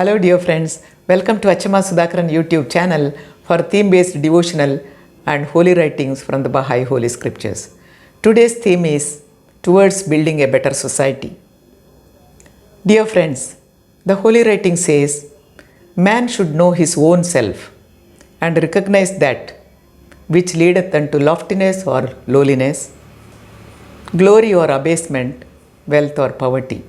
Hello dear friends, welcome to Achama Sudhakaran YouTube channel for theme-based devotional and holy writings from the Baha'i Holy Scriptures. Today's theme is Towards Building a Better Society. Dear friends, the holy writing says, man should know his own self and recognize that which leadeth unto loftiness or lowliness, glory or abasement, wealth or poverty.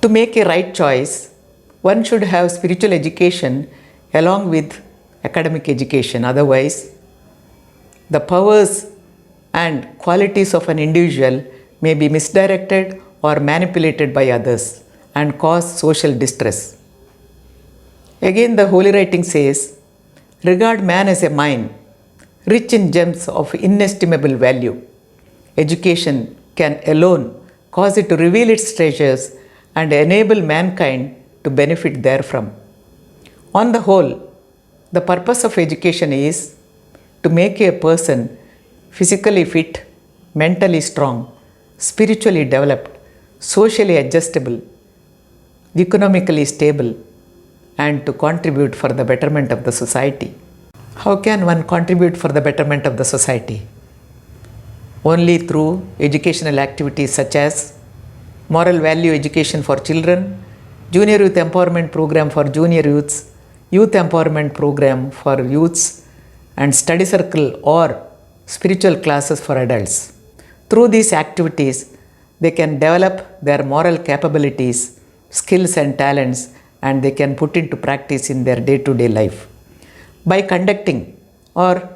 To make a right choice, one should have spiritual education along with academic education. Otherwise, the powers and qualities of an individual may be misdirected or manipulated by others and cause social distress. Again, the Holy Writing says, regard man as a mine, rich in gems of inestimable value. Education can alone cause it to reveal its treasures and enable mankind to benefit therefrom. On the whole, the purpose of education is to make a person physically fit, mentally strong, spiritually developed, socially adjustable, economically stable, and to contribute for the betterment of the society. How can one contribute for the betterment of the society? Only through educational activities such as moral value education for children, junior youth empowerment program for junior youths, youth empowerment program for youths, and study circle or spiritual classes for adults. Through these activities, they can develop their moral capabilities, skills and talents, and they can put into practice in their day-to-day life. By conducting or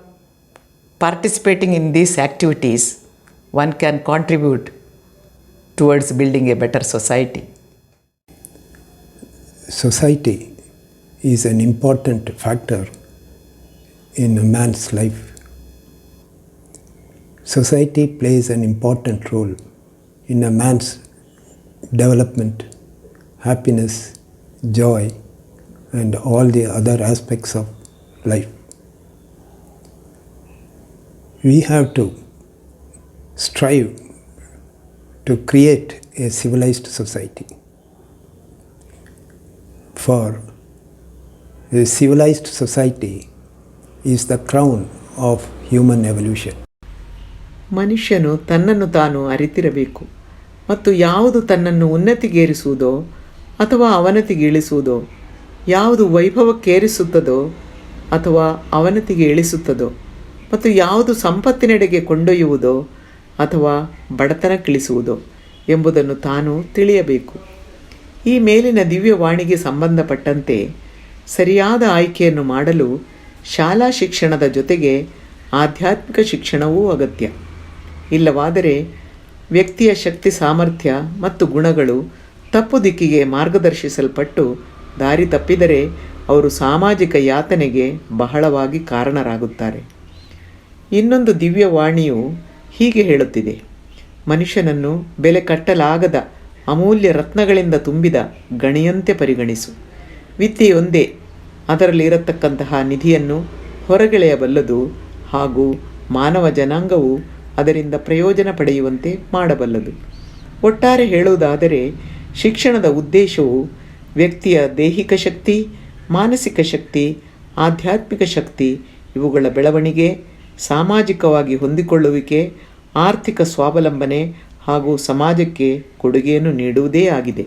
participating in these activities, one can contribute towards building a better society. Society is an important factor in a man's life. Society plays an important role in a man's development, happiness, joy, and all the other aspects of life. We have to strive to create a civilized society. For a civilized society is the crown of human evolution. ಮನುಷ್ಯನು ತನ್ನನ್ನು ತಾನು ಅರಿತಿರಬೇಕು ಮತ್ತು ಯಾವುದು ತನ್ನನ್ನು ಉನ್ನತಿಗೇರಿಸುವುದೋ ಅಥವಾ ಅವನತಿಗೆ ಇಳಿಸುವುದೋ, ಯಾವುದು ವೈಭವಕ್ಕೇರಿಸುತ್ತದೋ ಅಥವಾ ಅವನತಿಗೆ ಇಳಿಸುತ್ತದೋ ಮತ್ತು ಯಾವುದು ಸಂಪತ್ತಿನೆಡೆಗೆ ಕೊಂಡೊಯ್ಯುವುದೋ ಅಥವಾ ಬಡತನಕ್ಕಿಳಿಸುವುದೋ ಎಂಬುದನ್ನು ತಾನು ತಿಳಿಯಬೇಕು. ಈ ಮೇಲಿನ ದಿವ್ಯವಾಣಿಗೆ ಸಂಬಂಧಪಟ್ಟಂತೆ ಸರಿಯಾದ ಆಯ್ಕೆಯನ್ನು ಮಾಡಲು ಶಾಲಾ ಶಿಕ್ಷಣದ ಜೊತೆಗೆ ಆಧ್ಯಾತ್ಮಿಕ ಶಿಕ್ಷಣವೂ ಅಗತ್ಯ. ಇಲ್ಲವಾದರೆ ವ್ಯಕ್ತಿಯ ಶಕ್ತಿ ಸಾಮರ್ಥ್ಯ ಮತ್ತು ಗುಣಗಳು ತಪ್ಪು ದಿಕ್ಕಿಗೆ ಮಾರ್ಗದರ್ಶಿಸಲ್ಪಟ್ಟು ದಾರಿ ತಪ್ಪಿದರೆ ಅವರು ಸಾಮಾಜಿಕ ಯಾತನೆಗೆ ಬಹಳವಾಗಿ ಕಾರಣರಾಗುತ್ತಾರೆ. ಇನ್ನೊಂದು ದಿವ್ಯವಾಣಿಯು ಹೀಗೆ ಹೇಳುತ್ತಿದೆ, ಮನುಷ್ಯನನ್ನು ಬೆಲೆ ಕಟ್ಟಲಾಗದ ಅಮೂಲ್ಯ ರತ್ನಗಳಿಂದ ತುಂಬಿದ ಗಣಿಯಂತೆ ಪರಿಗಣಿಸು. ವಿದ್ಯೆಯೊಂದೇ ಅದರಲ್ಲಿ ಇರತಕ್ಕಂತಹ ನಿಧಿಯನ್ನು ಹೊರಗೆಳೆಯಬಲ್ಲದು ಹಾಗೂ ಮಾನವ ಜನಾಂಗವು ಅದರಿಂದ ಪ್ರಯೋಜನ ಪಡೆಯುವಂತೆ ಮಾಡಬಲ್ಲದು. ಒಟ್ಟಾರೆ ಹೇಳುವುದಾದರೆ ಶಿಕ್ಷಣದ ಉದ್ದೇಶವು ವ್ಯಕ್ತಿಯ ದೈಹಿಕ ಶಕ್ತಿ, ಮಾನಸಿಕ ಶಕ್ತಿ, ಆಧ್ಯಾತ್ಮಿಕ ಶಕ್ತಿ ಇವುಗಳ ಬೆಳವಣಿಗೆ, ಸಾಮಾಜಿಕವಾಗಿ ಹೊಂದಿಕೊಳ್ಳುವಿಕೆ, ಆರ್ಥಿಕ ಸ್ವಾವಲಂಬನೆ ಹಾಗೂ ಸಮಾಜಕ್ಕೆ ಕೊಡುಗೆಯನ್ನು ನೀಡುವುದೇ ಆಗಿದೆ.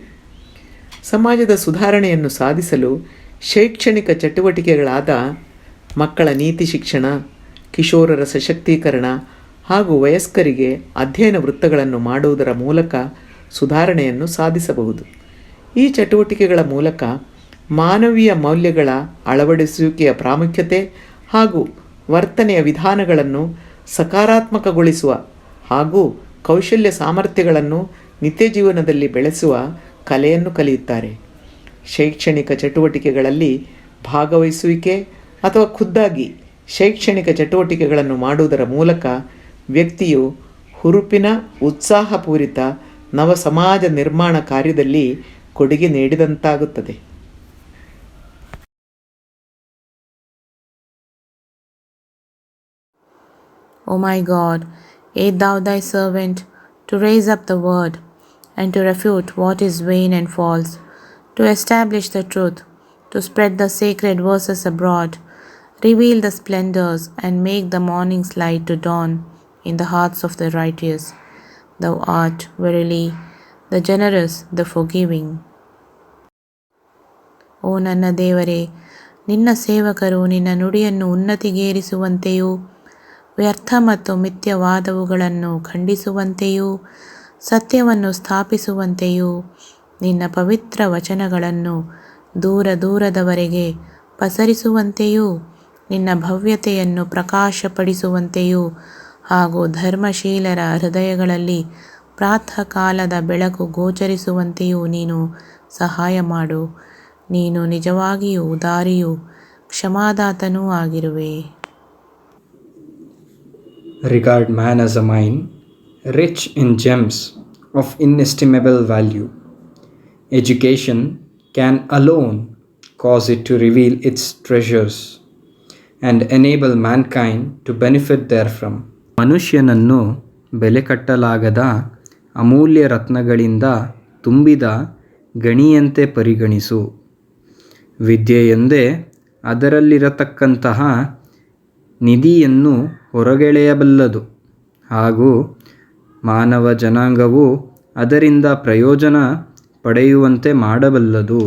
ಸಮಾಜದ ಸುಧಾರಣೆಯನ್ನು ಸಾಧಿಸಲು ಶೈಕ್ಷಣಿಕ ಚಟುವಟಿಕೆಗಳಾದ ಮಕ್ಕಳ ನೀತಿ ಶಿಕ್ಷಣ, ಕಿಶೋರರ ಸಶಕ್ತೀಕರಣ ಹಾಗೂ ವಯಸ್ಕರಿಗೆ ಅಧ್ಯಯನ ವೃತ್ತಗಳನ್ನು ಮಾಡುವುದರ ಮೂಲಕ ಸುಧಾರಣೆಯನ್ನು ಸಾಧಿಸಬಹುದು. ಈ ಚಟುವಟಿಕೆಗಳ ಮೂಲಕ ಮಾನವೀಯ ಮೌಲ್ಯಗಳ ಅಳವಡಿಸುವಿಕೆಯ ಪ್ರಾಮುಖ್ಯತೆ ಹಾಗೂ ವರ್ತನೆಯ ವಿಧಾನಗಳನ್ನು ಸಕಾರಾತ್ಮಕಗೊಳಿಸುವ ಹಾಗೂ ಕೌಶಲ್ಯ ಸಾಮರ್ಥ್ಯಗಳನ್ನು ನಿತ್ಯ ಜೀವನದಲ್ಲಿ ಬೆಳೆಸುವ ಕಲೆಯನ್ನು ಕಲಿಯುತ್ತಾರೆ. ಶೈಕ್ಷಣಿಕ ಚಟುವಟಿಕೆಗಳಲ್ಲಿ ಭಾಗವಹಿಸುವಿಕೆ ಅಥವಾ ಖುದ್ದಾಗಿ ಶೈಕ್ಷಣಿಕ ಚಟುವಟಿಕೆಗಳನ್ನು ಮಾಡುವುದರ ಮೂಲಕ ವ್ಯಕ್ತಿಯು ಹುರುಪಿನ ಉತ್ಸಾಹಪೂರಿತ ನವ ಸಮಾಜ ನಿರ್ಮಾಣ ಕಾರ್ಯದಲ್ಲಿ ಕೊಡುಗೆ ನೀಡಿದಂತಾಗುತ್ತದೆ. O my God, aid thou thy servant to raise up the word and to refute what is vain and false, to establish the truth, to spread the sacred verses abroad, reveal the splendors, and make the morning's light to dawn in the hearts of the righteous. Thou art verily the generous, the forgiving. ಓ ನನ್ನ ದೇವರೇ, ನಿನ್ನ ಸೇವಕರು ನಿನ್ನ ನುಡಿಯನ್ನು ಉನ್ನತಿಗೇರಿಸುವಂತೆಯೂ ವ್ಯರ್ಥ ಮತ್ತು ಮಿಥ್ಯವಾದವುಗಳನ್ನು ಖಂಡಿಸುವಂತೆಯೂ ಸತ್ಯವನ್ನು ಸ್ಥಾಪಿಸುವಂತೆಯೂ ನಿನ್ನ ಪವಿತ್ರ ವಚನಗಳನ್ನು ದೂರ ದೂರದವರೆಗೆ ಪಸರಿಸುವಂತೆಯೂ ನಿನ್ನ ಭವ್ಯತೆಯನ್ನು ಪ್ರಕಾಶಪಡಿಸುವಂತೆಯೂ ಹಾಗೂ ಧರ್ಮಶೀಲರ ಹೃದಯಗಳಲ್ಲಿ ಪ್ರಾತಃ ಕಾಲದ ಬೆಳಕು ಗೋಚರಿಸುವಂತೆಯೂ ನೀನು ಸಹಾಯ ಮಾಡು. ನೀನು ನಿಜವಾಗಿಯೂ ಉದಾರಿಯೂ ಕ್ಷಮಾದಾತನೂ ಆಗಿರುವೆ. Regard man as a mine, rich in gems of inestimable value. Education can alone cause it to reveal its treasures and enable mankind to benefit therefrom. ಮನುಷ್ಯನನ್ನು ಬೆಲೆ ಕಟ್ಟಲಾಗದ ಅಮೂಲ್ಯ ರತ್ನಗಳಿಂದ ತುಂಬಿದ ಗಣಿಯಂತೆ ಪರಿಗಣಿಸು. ವಿದ್ಯೆಯೆಂದೇ ಅದರಲ್ಲಿರತಕ್ಕಂತಹ ನಿಧಿಯನ್ನು ಹೊರಗೆಳೆಯಬಲ್ಲದು ಹಾಗೂ ಮಾನವ ಜನಾಂಗವು ಅದರಿಂದ ಪ್ರಯೋಜನ ಪಡೆಯುವಂತೆ ಮಾಡಬಲ್ಲದು.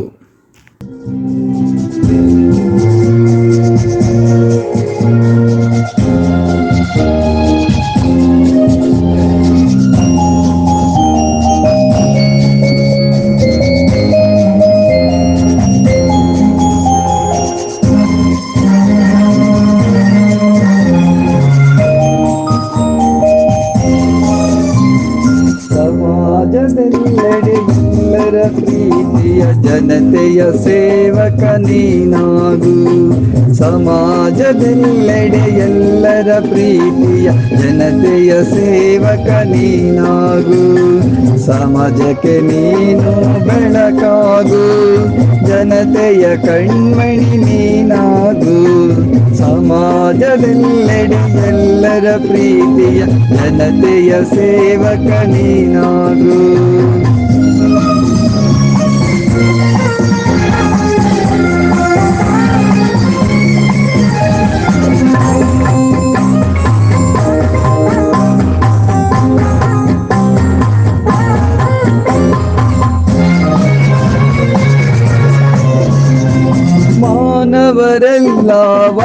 ಸಮಾಜದೆಲ್ಲೆಡೆ ಎಲ್ಲರ ಪ್ರೀತಿಯ ಜನತೆಯ ಸೇವಕ ನೀನಾಗು. ಸಮಾಜದೆಲ್ಲೆಡೆ ಎಲ್ಲರ ಪ್ರೀತಿಯ ಜನತೆಯ ಸೇವಕ ನೀನಾಗು. ಸಮಾಜಕ್ಕೆ ನೀನು ಬೆಳಕಾಗು, ಜನತೆಯ ಕಣ್ಮಣಿ ನೀನಾಗು. ಸಮಾಜದೆಲ್ಲೆಡೆ ಎಲ್ಲರ ಪ್ರೀತಿಯ ಜನತೆಯ ಸೇವಕ ನೀನಾಗು. ಮಾನವರೆಲ್ಲ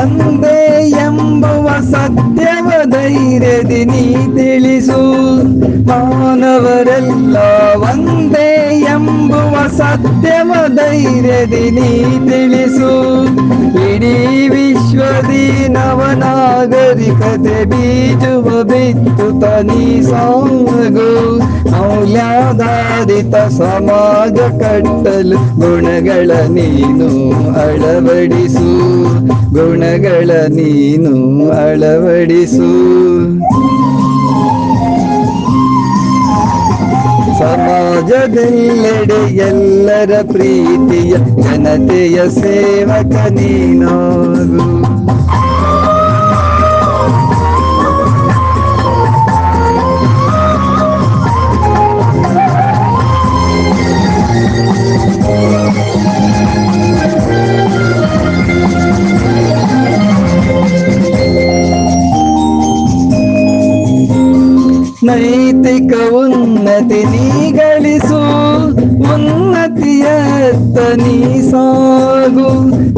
ಒಂದೇ ಎಂಬುವ ಸತ್ಯವ ಧೈರ್ಯದಿ ನೀ ತಿಳಿಸು. ಮಾನವರೆಲ್ಲ ಒಂದೇ ಎಂಬುವ ಸತ್ಯವ ಧೈರ್ಯದಿ ನೀ ತಿಳಿಸು. ಇಡೀ ವಿಶ್ವದಿ ನವನಾಗರಿಕತೆ ಬೀಜುವ ಬಿತ್ತುತ್ತ ನೀ ಸಾಗು. ಮೌಲ್ಯಾಧಾರಿತ ಸಮಾಜ ಕಟ್ಟಲು ಗುಣಗಳ ನೀನು ಅಳವಡಿಸು. ಗುಣಗಳ ನೀನು ಅಳವಡಿಸು. ಸಮಾಜದೆಲ್ಲೆಡೆ ಎಲ್ಲರ ಪ್ರೀತಿಯ ಜನತೆಯ ಸೇವಕ ನೀನಾಗು. ನೈತಿಕ ಉನ್ನತಿ ನೀ ಗಳಿಸು. ಉನ್ನತಿಯತ್ತ ನೀ ಸಾಗು.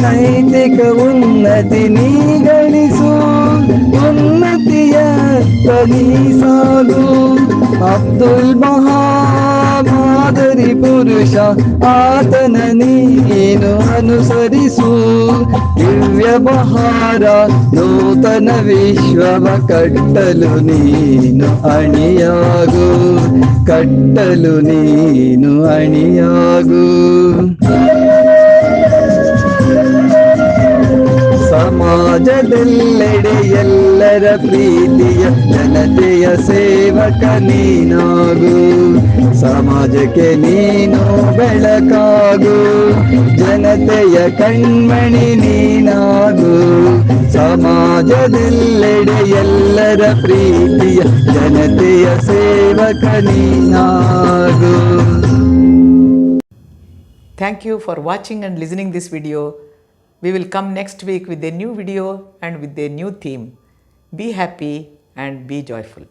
ನೈತಿಕ ಉನ್ನತಿ ನೀ ಗಳಿಸು. ಉನ್ನತಿಯತ್ತ ನೀ ಸಾಗು. ಅಬ್ದುಲ್ ಮಾದರಿ ಪುರುಷ ಆತನ ನೀನು ಅನುಸರಿಸು. ದಿವ್ಯ ಬಹಾರ ನೂತನ ವಿಶ್ವವ ಕಟ್ಟಲು ನೀನು ಅಣಿಯಾಗು. ಕಟ್ಟಲು ನೀನು ಅಣಿಯಾಗು. ಸಮಾಜದೆಲ್ಲೆಡೆ ಎಲ್ಲರ ಪ್ರೀತಿಯ ಜನತೆಯ ಸೇವಕ ನೀನಾಗು. ಸಮಾಜಕ್ಕೆ ನೀನು ಬೆಳಕಾಗು. ಜನತೆಯ ಕಣ್ಮಣಿ ನೀನಾಗು. ಸಮಾಜದೆಲ್ಲೆಡೆ ಎಲ್ಲರ ಪ್ರೀತಿಯ ಜನತೆಯ ಸೇವಕ ನೀನಾಗು. Thank you for watching and listening this video. We will come next week with a new video and with a new theme. Be happy and be joyful.